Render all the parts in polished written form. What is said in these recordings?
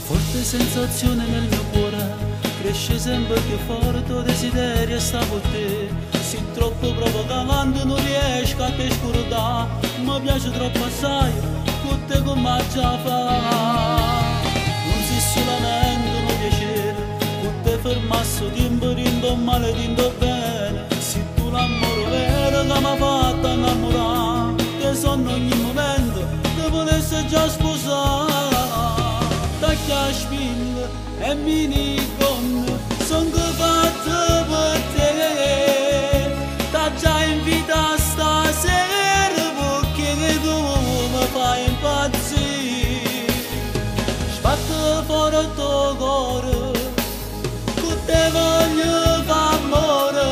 Forte sensazione nel mio cuore, cresce sempre più forte, desiderio sta con te. Sei troppo provocante, non riesco a te scordare, mi piace troppo assai, con te come già fa. Non si solamente un piacere, con te fermasso tempo, rindo male, rindo bene. Se tu l'amore vero che mi ha fatto innamorare, te sono ogni momento, te volessi già sposare. Tacchi a spillo e mini con son che fatte per te. T'ha già invitato stasera perché tu mi fai impazzire. Sbatto fuori il tuo cuore, con te voglio fare amore,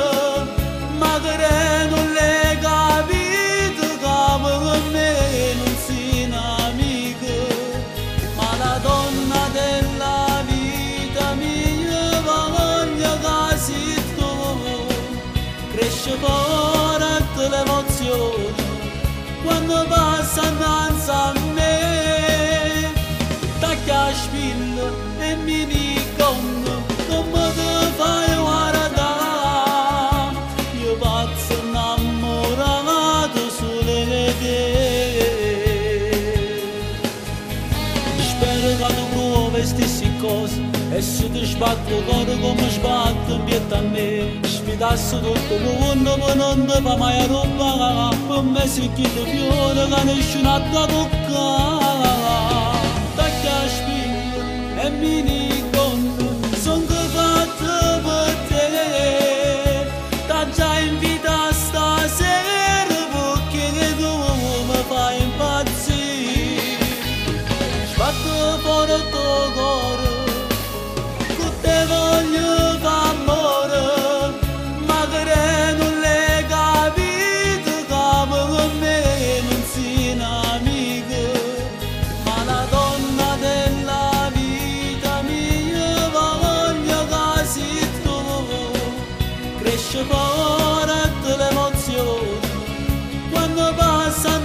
ma che non l'hai capito che per me non sei un'amica, ma la donna della vita mia, voglio che sei tu. Cresce forte l'emozione quando passa innanzi a me. Tacchi a spillo e mi dicono come ti fai guardare, io pazzo innamorato solo di te. Spero che tu provi queste cose e se ti sbatto il cuore come sbatto in pietà a me. Sfidassi tutto il mondo ma non ti fa mai rubare, per me sei chi ti fiore che nessuno ha da toccare. Tacchi a spillo e mi dicono son che fatte per te. T'ha già invitato stasera perché tu mi fai impazzire. Sbatto fuori il tuo cuore, con te voglio fare amore, ma che non l'hai capito che per me non sei un'amica, ma la donna della vita mia, voglio che sei tu. Cresce forte l'emozione quando passa